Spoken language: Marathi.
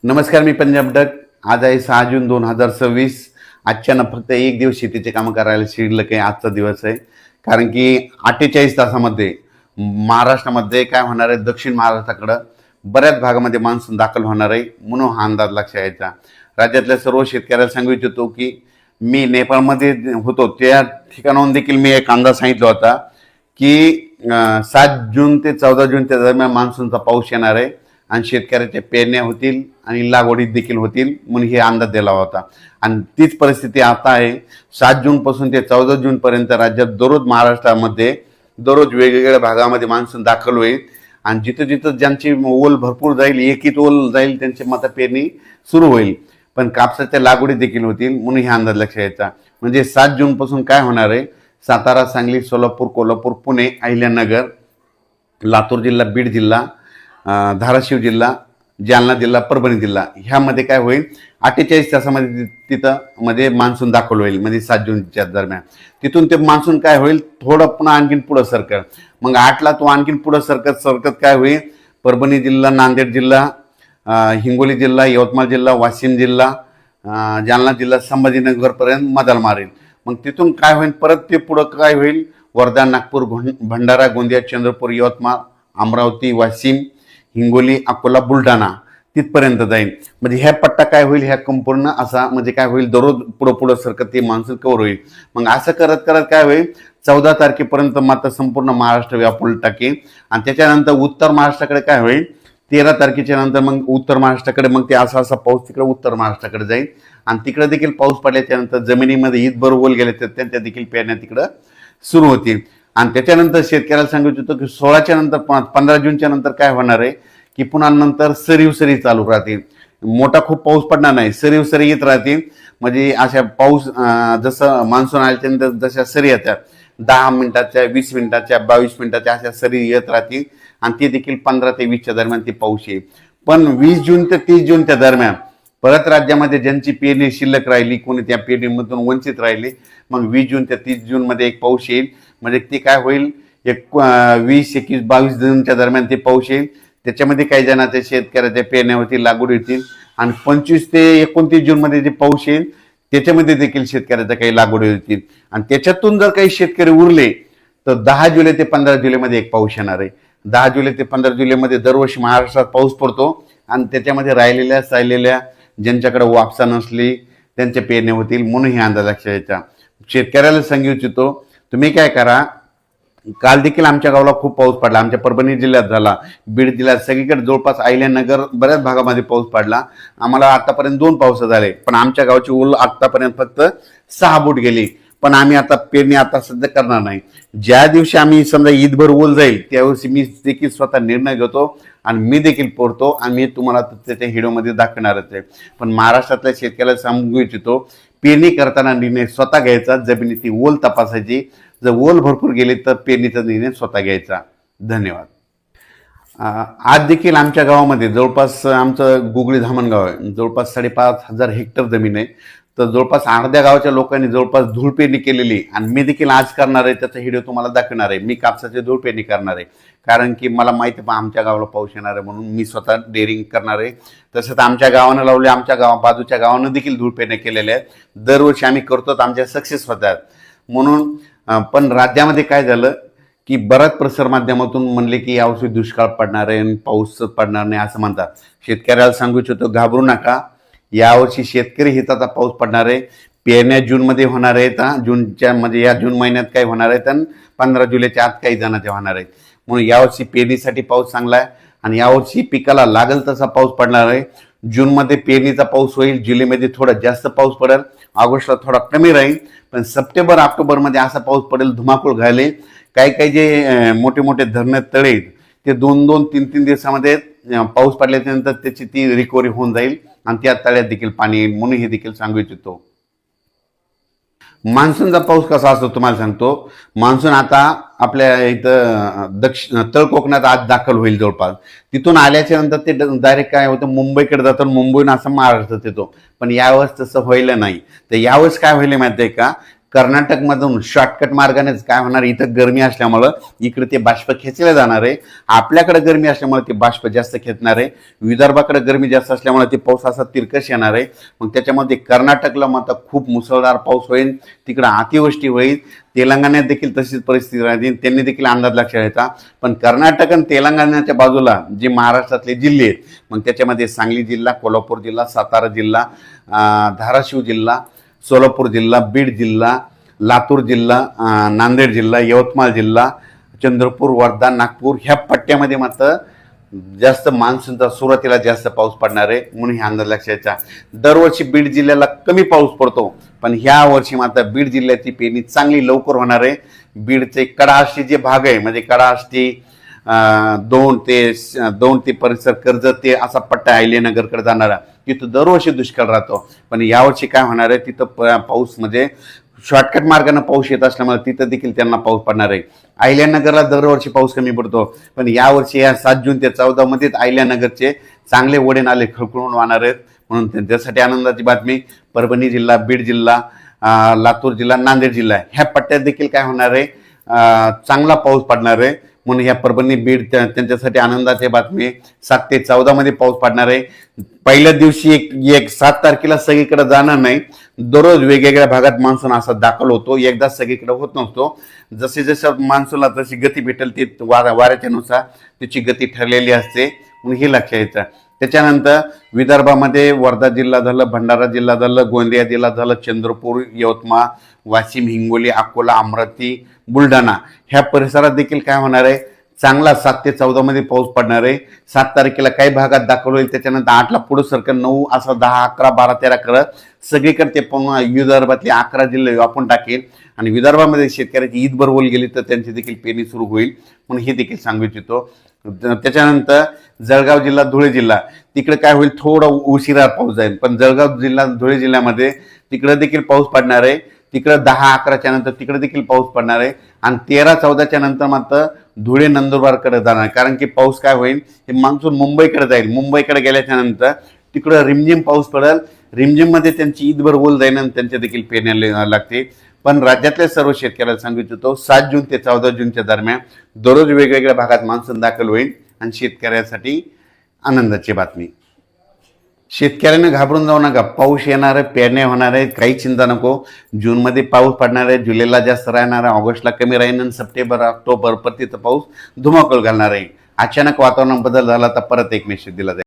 नमस्कार, मी पंजाब डक. आज आहे 6 जून 2026. आजच्यानं फक्त एक दिवस शेतीचे कामं करायला शिल्लक आहे. आजचा दिवस आहे कारण की 48 तासामध्ये महाराष्ट्रामध्ये काय होणार आहे, दक्षिण महाराष्ट्राकडं बऱ्याच भागामध्ये मान्सून दाखल होणार आहे म्हणून हा अंदाज लक्षात यायचा. राज्यातल्या सर्व शेतकऱ्याला सांगू इच्छितो की मी नेपाळमध्ये होतो त्या ठिकाणाहून देखील मी एक अंदाज सांगितला होता की 7 जून ते 14 जूनच्या दरम्यान मान्सूनचा पाऊस येणार आहे आणि शेतकऱ्याच्या पेरण्या होतील आणि लागवडीत देखील होतील म्हणून हे अंदाज दिला होता. आणि तीच परिस्थिती आता आहे. 7 जूनपासून ते 14 जूनपर्यंत राज्यात दररोज महाराष्ट्रामध्ये दररोज वेगवेगळ्या भागामध्ये मान्सून दाखल होईल आणि जिथं जिथं ज्यांची ओल भरपूर जाईल, एकीत ओल जाईल, त्यांची मात्र पेरणी सुरू होईल. पण कापसाच्या लागवडी देखील होतील म्हणून हे अंदाज लक्षात यायचा. म्हणजे 7 जूनपासून काय होणार आहे, सातारा, सांगली, सोलापूर, कोल्हापूर, पुणे, अहिल्यानगर, लातूर जिल्हा, बीड जिल्हा, धाराशिव जिल्हा, जालना जिल्हा, परभणी जिल्हा ह्यामध्ये काय होईल, 48 तासामध्ये तिथं मध्ये मान्सून दाखल होईल. म्हणजे 7 जूनच्या दरम्यान तिथून ते मान्सून काय होईल, थोडं पुन्हा आणखीन पुढं सरकत. मग 8ला तो आणखीन पुढं सरकत काय होईल, परभणी जिल्हा, नांदेड जिल्हा, हिंगोली जिल्हा, यवतमाळ जिल्हा, वाशिम जिल्हा, जालना जिल्हा, संभाजीनगरपर्यंत मदाल मारेल. मग तिथून काय होईल, परत ते पुढं काय होईल, वर्धा, नागपूर, भंडारा, गोंदिया, चंद्रपूर, यवतमाळ, अमरावती, वाशिम, हिंगोली, अकोला, बुलढाणा तिथपर्यंत जाईल. म्हणजे ह्या पट्टा काय होईल, ह्या संपूर्ण असा म्हणजे काय होईल, दररोज पुढं सरकत ते मान्सून कव्हर होईल. मग असं करत करत काय होईल, 14 तारखेपर्यंत मात्र संपूर्ण महाराष्ट्र व्यापून टाकेल. आणि त्याच्यानंतर उत्तर महाराष्ट्राकडे काय होईल, 13 तारखेच्या नंतर मग उत्तर महाराष्ट्राकडे मग ते असा पाऊस तिकडे उत्तर महाराष्ट्राकडे जाईल. आणि तिकडे देखील पाऊस पडल्याच्या नंतर जमिनीमध्ये ईदभर ओल गेले तर त्यांच्या देखील पेरण्या तिकडं सुरू होतील. आणि त्याच्यानंतर शेतकऱ्याला सांगू इच्छितो की 16च्या नंतर 15 जूनच्या नंतर काय होणार आहे की पुन्हा नंतर सरी चालू राहतील. मोठा खूप पाऊस पडणार नाही, सरी येत राहतील. म्हणजे अशा पाऊस जसं मान्सून आल्याच्या नंतर जशा सरी येतात 10 मिनिटाच्या, 20 मिनिटाच्या, 22 मिनिटाच्या अशा सरी येत राहतील. आणि ते देखील 15 ते 20च्या दरम्यान ते पाऊस येईल. पण 20 जून ते 30 जूनच्या दरम्यान परत राज्यामध्ये ज्यांची पेरणी शिल्लक राहिली, कोणी त्या पेरणीमधून वंचित राहिली, मग 20 जून ते 30 जूनमध्ये एक पाऊस येईल. म्हणजे ते काय होईल, 20, 21, 22 जूनच्या दरम्यान ते पाऊस येईल. त्याच्यामध्ये काही जणांच्या शेतकऱ्याच्या पेरण्या होतील, लागवड होतील. आणि 25 ते 29 जूनमध्ये जे पाऊस येईल त्याच्यामध्ये देखील शेतकऱ्याच्या काही लागवडी होतील. आणि त्याच्यातून जर काही शेतकरी उरले तर 10 जुलै ते 15 जुलैमध्ये एक पाऊस येणार आहे. 10 जुलै ते 15 जुलैमध्ये दरवर्षी महाराष्ट्रात पाऊस पडतो. आणि त्याच्यामध्ये राहिलेल्या ज्यांच्याकडे वापसा नसली त्यांच्या पेरण्या होतील म्हणून हे अंदाज लक्षात यायचा. शेतकऱ्याला सांगू इच्छितो, तुम्ही काय करा, काल देखील आमच्या गावाला खूप पाऊस पडला. आमच्या परभणी जिल्ह्यात झाला, बीड जिल्ह्यात सगळीकडे जवळपास अहिल्यानगर बऱ्याच भागामध्ये पाऊस पडला. आम्हाला आतापर्यंत 2 पाऊस झाले, पण आमच्या गावची ओल आतापर्यंत फक्त 6 बोट गेली. पण आम्ही आता पेरणी आता सध्या करणार नाही. ज्या दिवशी आम्ही समजा ईदभर ओल जाईल त्यावेळी मी देखील स्वतः निर्णय घेतो आणि मी देखील पोरतो आणि मी तुम्हाला त्याच्या व्हिडिओमध्ये दाखवणारच आहे. पण महाराष्ट्रातल्या शेतकऱ्याला सांगू इच्छितो, पेरणी करताना निर्णय स्वतः घ्यायचा, जमिनीची ओल तपासायची. जर ओल भरपूर गेले तर पेरणीचा निर्णय स्वतः घ्यायचा. धन्यवाद. आज देखील आमच्या गावामध्ये जवळपास आमचं गुगळी धामणगाव आहे, जवळपास 5,500 हेक्टर जमीन आहे. तर जवळपास अर्ध्या गावाच्या लोकांनी जवळपास धूळ पेरणी केलेली आणि मी देखील आज करणार आहे. त्याचा व्हिडिओ तुम्हाला दाखवणार आहे. मी कापसाची धूळ पेरणी करणार आहे कारण की मला माहिती आहे आमच्या गावाला पाऊस येणार आहे म्हणून मी स्वतः डेअरिंग करणार आहे. तसंच आमच्या गावानं लावले, आमच्या बाजूच्या गावानं देखील धूळ पेरण्या केलेल्या आहेत. दरवर्षी आम्ही करतो, आमच्या सक्सेस होतात म्हणून. पण राज्यामध्ये काय झालं की बऱ्याच प्रसार माध्यमातून म्हणले की यावर्षी दुष्काळ पडणार आहे आणि पाऊस पडणार नाही असं म्हणतात. शेतकऱ्याला सांगू इच्छितो, घाबरू नका. यावर्षी शेतकरी हिताचा पाऊस पडणार आहे. पेरण्या जूनमध्ये होणार आहेत. जूनच्या म्हणजे या जून महिन्यात काही होणार आहेत आणि 15 जुलैच्या आत काही जणांच्या होणार आहेत. म्हणून यावर्षी पेरणीसाठी पाऊस चांगला आहे आणि यावर्षी पिकाला लागल तसा पाऊस पडणार आहे. जूनमध्ये पेरणीचा पाऊस होईल, जुलैमध्ये थोडा जास्त पाऊस पडेल, ऑगस्टला थोडा कमी राहील. पण सप्टेंबर ऑक्टोबरमध्ये असा पाऊस पडेल धुमाकूळ घालेल. काही जे मोठे मोठे धरण तळे ते 2-2, 3-3 दिवसामध्ये पाऊस पडल्यानंतर त्याची ती रिकव्हरी होऊन जाईल आणि त्या तळ्यात देखील पाणी येईल म्हणून हे देखील सांगू इच्छितो. मान्सूनचा पाऊस कसा असतो तुम्हाला सांगतो. मान्सून आता आपल्या इथं तळ कोकणात आज दाखल होईल जवळपास. तिथून आल्याच्या नंतर ते डायरेक्ट काय होतं, मुंबईकडे जातं, मुंबईहून असं महाराष्ट्रात येतो. पण यावेळेस तसं व्हायला नाही. तर यावेळेस काय व्हायला माहिती आहे का, कर्नाटकमधून शॉर्टकट मार्गानेच काय होणार, इथं गरमी असल्यामुळं इकडे ते बाष्प खेचले जाणार आहे, आपल्याकडे गरमी असल्यामुळे ते बाष्प जास्त खेचणार आहे, विदर्भाकडे गरमी जास्त असल्यामुळे ते पाऊस असा तिरकस येणार आहे. मग त्याच्यामध्ये कर्नाटकला मात्र खूप मुसळधार पाऊस होईल, तिकडं अतिवृष्टी होईल. तेलंगणात देखील तशीच परिस्थिती राहते, त्यांनी देखील अंदाज लक्षात येतात. पण कर्नाटक आणि तेलंगणाच्या बाजूला जे महाराष्ट्रातले जिल्हे आहेत, मग त्याच्यामध्ये सांगली जिल्हा, कोल्हापूर जिल्हा, सातारा जिल्हा, धाराशिव जिल्हा, सोलापूर जिल्हा, बीड जिल्हा, लातूर जिल्हा, नांदेड जिल्हा, यवतमाळ जिल्हा, चंद्रपूर, वर्धा, नागपूर ह्या पट्ट्यामध्ये मात्र जास्त मान्सूनचा सुरुवातीला जास्त पाऊस पडणार आहे, म्हणून हे अंदाज लक्षात. दरवर्षी बीड जिल्ह्याला कमी पाऊस पडतो, पण ह्या वर्षी मात्र बीड जिल्ह्याची पेरणी चांगली लवकर होणार आहे. बीडचे कडाष्टी जे भाग आहे, म्हणजे कडाष्टी दोन ते परिसर कर्जत ते असा पट्टा अहिल्यानगरकडे जाणारा, तिथं दरवर्षी दुष्काळ राहतो. पण यावर्षी काय होणार आहे, तिथं पाऊस म्हणजे शॉर्टकट मार्गाने पाऊस येत असल्यामुळे तिथं देखील त्यांना पाऊस पडणार आहे. अहिल्यानगरला दरवर्षी पाऊस कमी पडतो, पण यावर्षी या 7 जून ते 14 मध्येच अहिल्यानगरचे चांगले ओढे नाले खळखळून वाहणार आहेत, म्हणून त्यांच्यासाठी आनंदाची बातमी. परभणी जिल्हा, बीड जिल्हा, लातूर जिल्हा, नांदेड जिल्हा ह्या पट्ट्यात देखील काय होणार आहे, चांगला पाऊस पडणार आहे, म्हणून ह्या परभणी, बीड त्यांच्यासाठी आनंदाची बातमी. 7 ते 14 मध्ये पाऊस पडणार आहे. पहिल्या दिवशी एक 7 तारखेला सगळीकडे जाणार नाही, दररोज वेगवेगळ्या भागात मान्सून असा दाखल होतो, एकदा सगळीकडे होत नसतो. जसे जसं मान्सूनला तशी गती भेटेल ती वाऱ्याच्या नुसार त्याची गती ठरलेली असते, म्हणून हे लक्षात येतं. त्याच्यानंतर विदर्भामध्ये वर्धा जिल्हा झालं, भंडारा जिल्हा झालं, गोंदिया जिल्हा झालं, चंद्रपूर, यवतमाळ, वाशिम, हिंगोली, अकोला, अमरावती, बुलढाणा ह्या परिसरात देखील काय होणार आहे, चांगला 7 ते 14 मध्ये पाऊस पडणार आहे. 7 तारखेला काही भागात दाखल होईल, त्याच्यानंतर 8ला पुढे सरकन 9 असं 10, 11, 12, 13 करत सगळीकडे ते पुन्हा विदर्भातले 11 जिल्हे व्यापून टाकेल. आणि विदर्भामध्ये शेतकऱ्याची ईद बरोबर गेली तर त्यांची देखील पेरणी सुरू होईल, म्हणून हे देखील सांगू इच्छितो. त्याच्यानंतर जळगाव जिल्हा, धुळे जिल्हा तिकडे काय होईल, थोडा उशिरा पाऊस जाईल, पण जळगाव जिल्हा, धुळे जिल्ह्यामध्ये तिकडे देखील पाऊस पडणार आहे. तिकडे 10, 11च्या नंतर तिकडे देखील पाऊस पडणार आहे. आणि 13, 14च्या नंतर मात्र धुळे, नंदुरबारकडे जाणार, कारण की पाऊस काय होईल, हे मान्सून मुंबईकडे जाईल. मुंबईकडे गेल्याच्या नंतर तिकडं रिमझिम पाऊस पडेल, रिमझिम मध्ये त्यांची ईदभर ओल जाईल आणि त्यांच्या देखील पेरण्या लागते. पण राज्यातल्या सर्व शेतकऱ्याला सांगू इच्छितो, 7 जून ते 14 जूनच्या दरम्यान दररोज वेगवेगळ्या भागात मान्सून दाखल होईल आणि शेतकऱ्यासाठी आनंदाची बातमी. शेतकऱ्यांना घाबरून जाऊ नका, पाऊस येणार आहे, पेरण्या होणार आहेत, काही चिंता नको. जूनमध्ये पाऊस पडणार आहे, जुलैला जास्त राहणार आहे, ऑगस्टला कमी राहील आणि सप्टेंबर, ऑक्टोबर परतीचा पाऊस धुमाकूळ घालणार आहे. अचानक वातावरण बदल झाला तर परत एक मेसेज दिला जाईल.